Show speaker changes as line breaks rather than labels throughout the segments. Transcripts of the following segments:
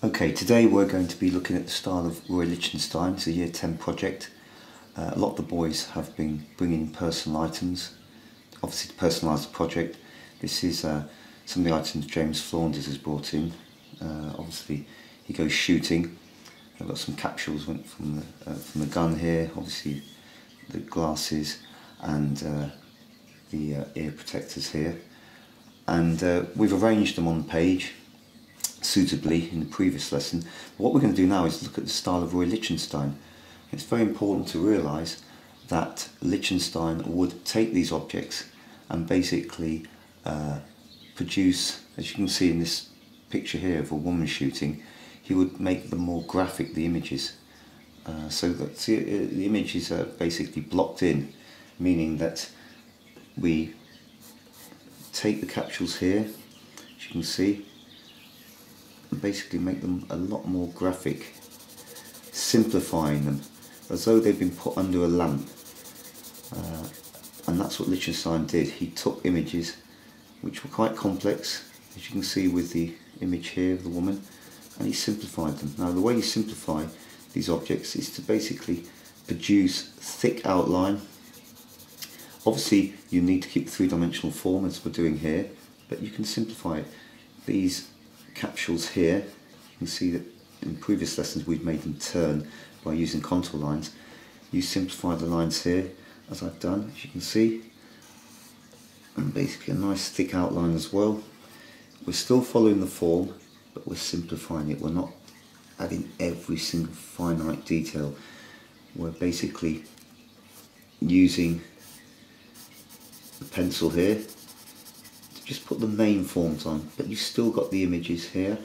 Okay, today we're going to be looking at the style of Roy Lichtenstein. It's a Year 10 project. A lot of the boys have been bringing in personal items, obviously to personalise the project. This is some of the items James Flaunders has brought in. Obviously he goes shooting. I've got some capsules from the gun here, obviously the glasses and the ear protectors here. And we've arranged them on the page suitably in the previous lesson. But what we're going to do now is look at the style of Roy Lichtenstein. It's very important to realise that Lichtenstein would take these objects and basically produce, as you can see in this picture here of a woman shooting, he would make them more graphic, the images, so that the images are basically blocked in, meaning that we take the capsules here, as you can see, and basically make them a lot more graphic, simplifying them as though they've been put under a lamp. And that's what Lichtenstein did. He took images which were quite complex, as you can see with the image here of the woman, and he simplified them. Now the way you simplify these objects is to basically produce thick outline. Obviously you need to keep the three-dimensional form as we're doing here, but you can simplify it. These capsules here, you can see that in previous lessons we've made them turn by using contour lines. You simplify the lines here, as I've done, as you can see, and basically a nice thick outline as well. We're still following the form, but we're simplifying it. We're not adding every single finite detail. We're basically using the pencil here to just put the main forms on, but you've still got the images here,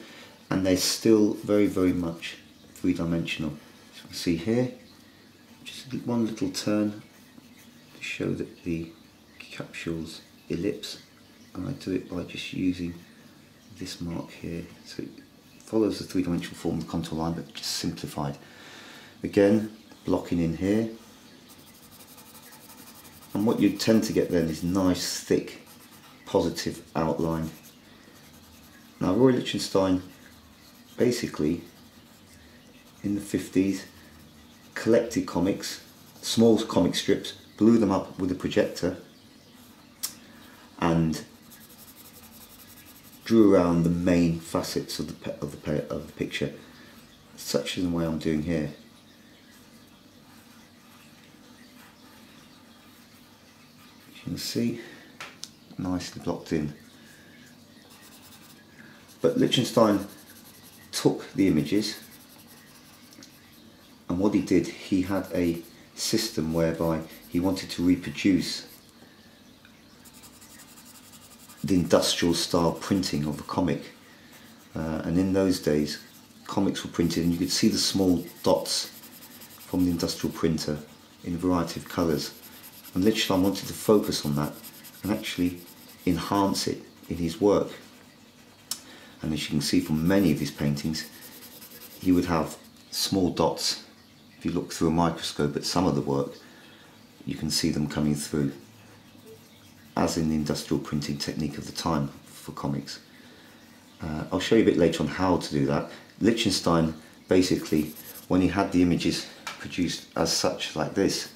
and they're still very, very much three-dimensional. As you can see here, just one little turn to show that the capsule's ellipse, and I do it by just using this mark here, so it follows the three-dimensional form of the contour line, but just simplified. Again, blocking in here, and what you tend to get then is nice, thick, positive outline. Now Roy Lichtenstein basically in the 50s collected comics, small comic strips, blew them up with a projector and drew around the main facets of the picture, such as the way I'm doing here. You can see, nicely blocked in. But Lichtenstein took the images, and what he did, he had a system whereby he wanted to reproduce the industrial style printing of a comic. And in those days comics were printed and you could see the small dots from the industrial printer in a variety of colours, and Lichtenstein wanted to focus on that and actually enhance it in his work. And as you can see from many of his paintings, he would have small dots. If you look through a microscope at some of the work, you can see them coming through, as in the industrial printing technique of the time for comics. I'll show you a bit later on how to do that. Lichtenstein basically, when he had the images produced as such like this,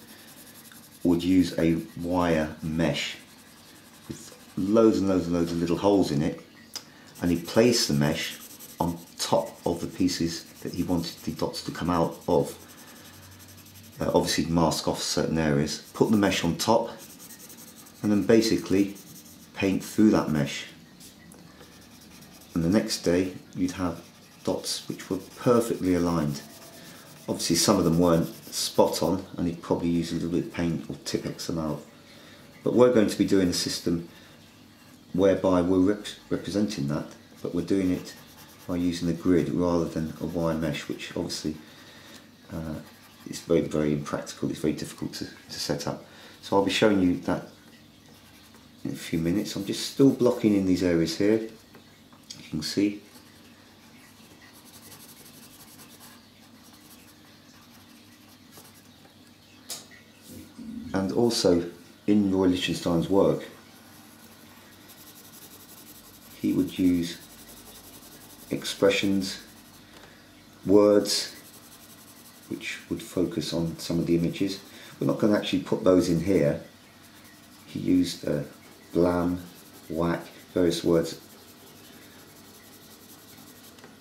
would use a wire mesh with loads and loads and loads of little holes in it, and he placed the mesh on top of the pieces that he wanted the dots to come out of. Obviously mask off certain areas, put the mesh on top, and then basically paint through that mesh. And the next day you'd have dots which were perfectly aligned. Obviously some of them weren't spot on, and he'd probably use a little bit of paint or Tip-X them out. But we're going to be doing a system whereby we're representing that, but we're doing it by using a grid rather than a wire mesh, which obviously is very, very impractical. It's very difficult to set up. So I'll be showing you that in a few minutes. I'm just still blocking in these areas here, you can see. And also in Roy Lichtenstein's work, he would use expressions words which would focus on some of the images. We're not going to actually put those in here. He used blam, whack, various words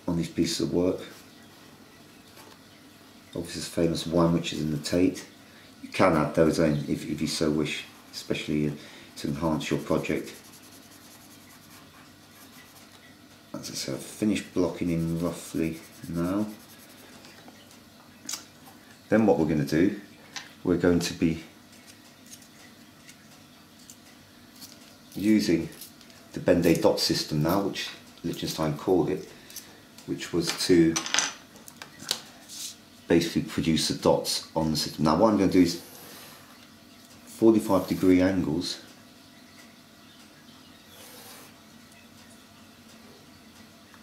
on these pieces of work. Obviously this famous one which is in the Tate. You can add those in if you so wish, especially to enhance your project. As I said, I've finished blocking in roughly now. Then what we're going to do, we're going to be using the Bende dot system now, which Lichtenstein called it, which was to basically produce the dots on the system. Now what I'm going to do is 45-degree angles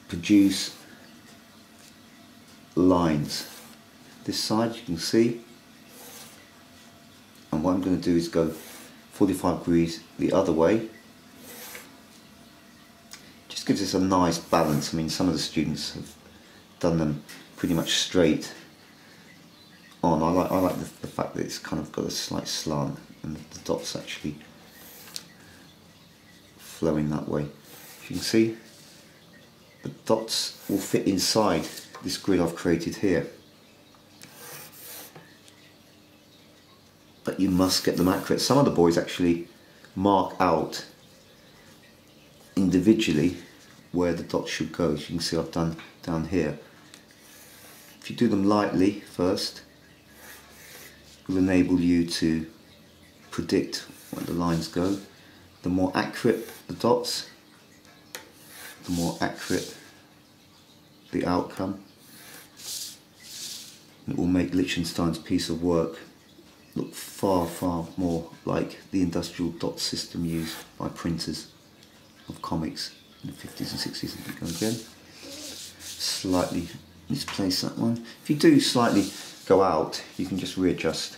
produce lines. This side you can see, and what I'm going to do is go 45 degrees the other way. Just gives us a nice balance. I mean, some of the students have done them pretty much straight on. I like the fact that it's kind of got a slight slant and the dots actually flowing that way. If you can see, the dots will fit inside this grid I've created here. But you must get them accurate. Some of the boys actually mark out individually where the dots should go. As you can see, I've done down here. If you do them lightly first, it will enable you to predict where the lines go. The more accurate the dots, the more accurate the outcome. It will make Lichtenstein's piece of work look far, far more like the industrial dot system used by printers of comics in the 50s and 60s. And go again. Slightly misplace that one. If you do slightly go out, you can just readjust.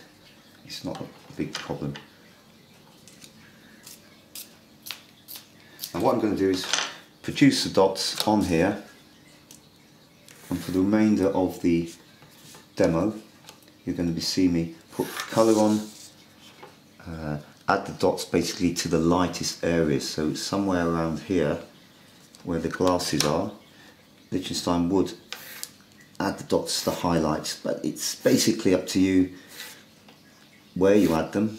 It's not a big problem. Now what I'm going to do is produce the dots on here, and for the remainder of the demo you're going to be seeing me put colour on, add the dots basically to the lightest areas, so somewhere around here where the glasses are, Lichtenstein would add the dots to the highlights, but it's basically up to you where you add them.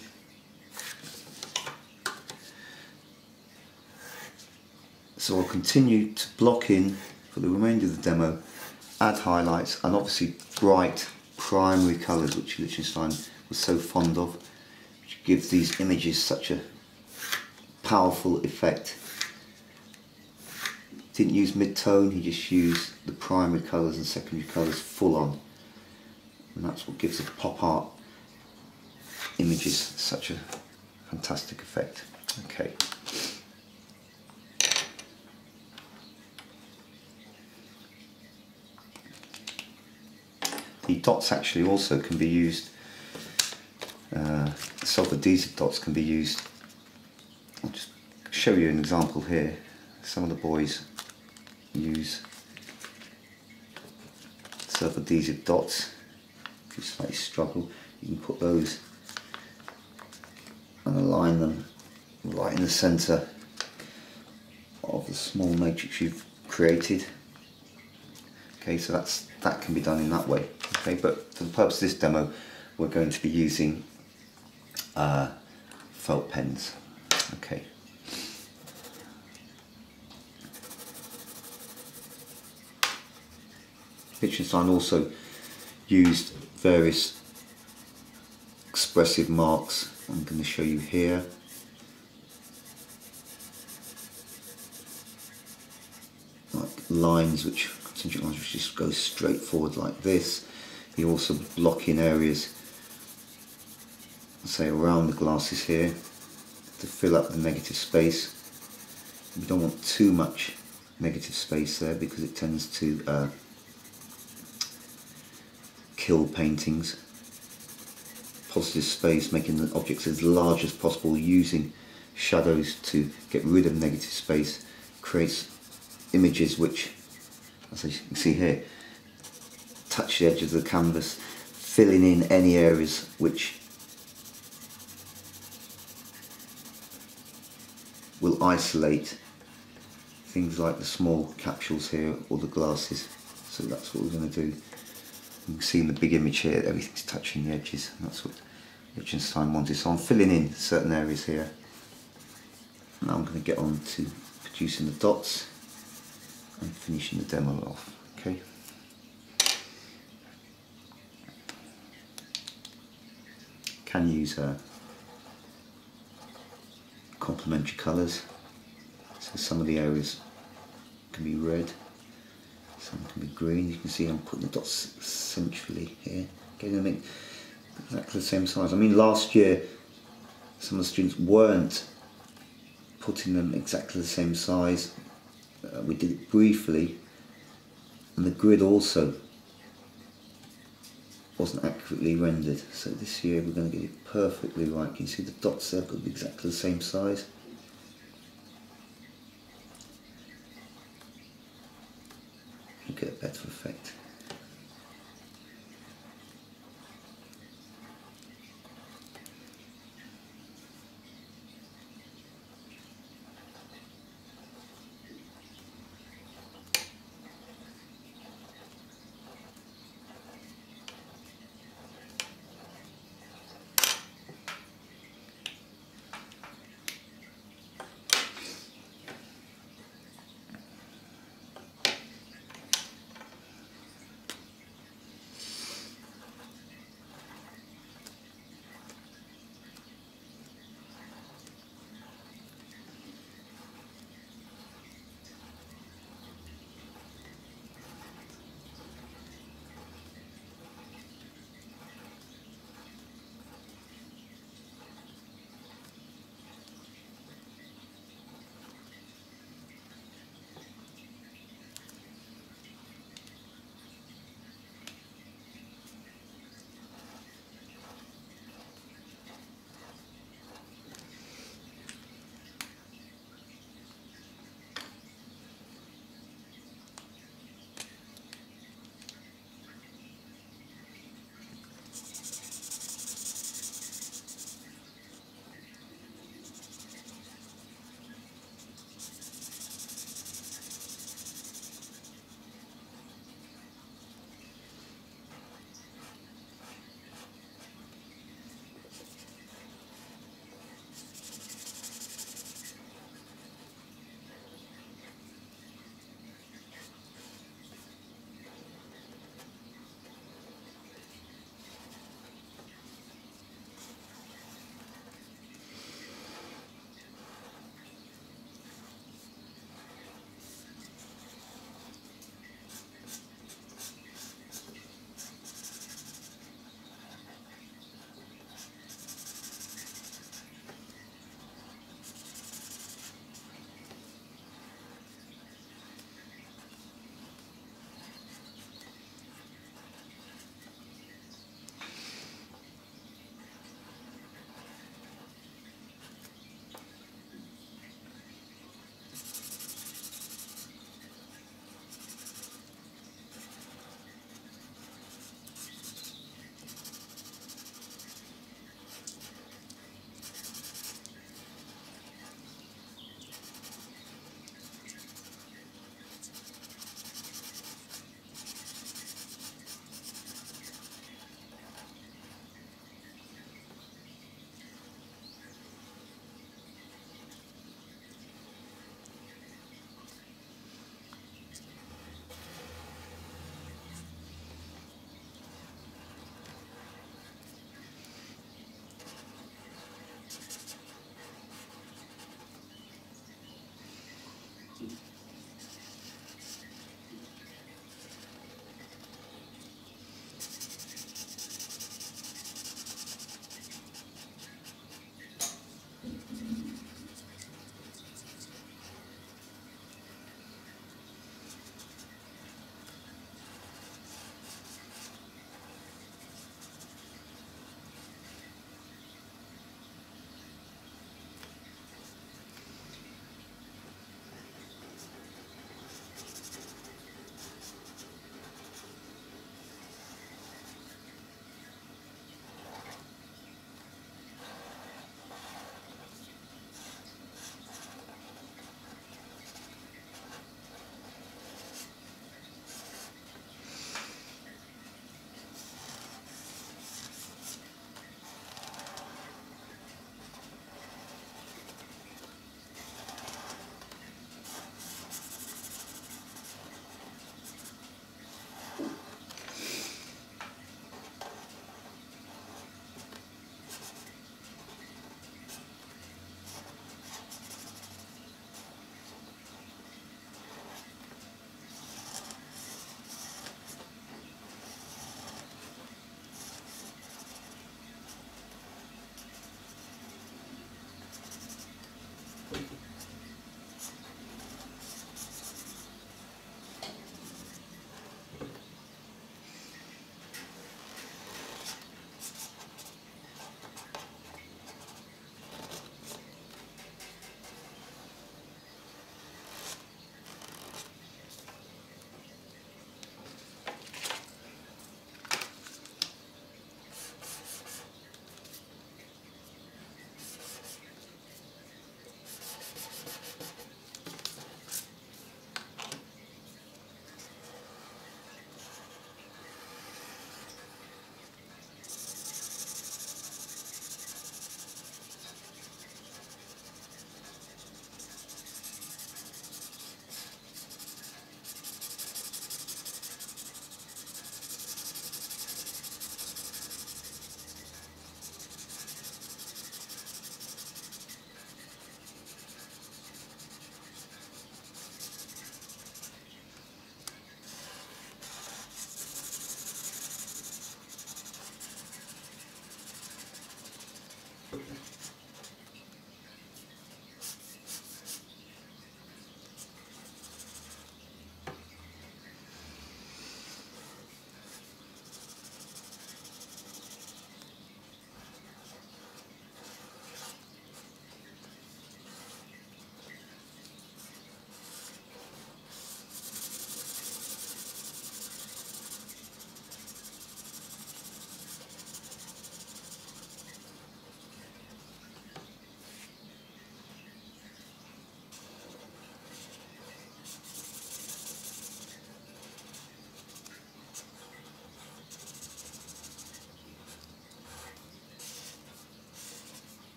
So I'll continue to block in for the remainder of the demo, add highlights and obviously bright primary colours, which Lichtenstein was so fond of, which gives these images such a powerful effect. He didn't use mid-tone, he just used the primary colours and secondary colours full on, and that's what gives the pop art images such a fantastic effect. Okay. The dots actually also can be used, self-adhesive dots can be used. I'll just show you an example here. Some of the boys use self-adhesive dots. If you slightly struggle, you can put those and align them right in the centre of the small matrix you've created. Okay, so that can be done in that way. Okay, but for the purpose of this demo, we're going to be using felt pens. Okay. Lichtenstein also used various expressive marks. I'm going to show you here. Like lines which just go straight forward like this. You also block in areas, say around the glasses here, to fill up the negative space. We don't want too much negative space there because it tends to kill paintings. Positive space, making the objects as large as possible, using shadows to get rid of negative space, creates images which, as you can see here, touch the edge of the canvas, filling in any areas which will isolate things like the small capsules here or the glasses. So that's what we're going to do. You can see in the big image here, everything's touching the edges, and that's what Lichtenstein wanted. So I'm filling in certain areas here. Now I'm going to get on to producing the dots and finishing the demo off. Okay. Can use complementary colours. So some of the areas can be red, some can be green. You can see I'm putting the dots centrally here, getting them exactly the same size. I mean, last year some of the students weren't putting them exactly the same size. We did it briefly, and the grid also wasn't accurately rendered. So this year we're going to get it perfectly right. Can you see the dots there, but exactly the same size? You get a better effect.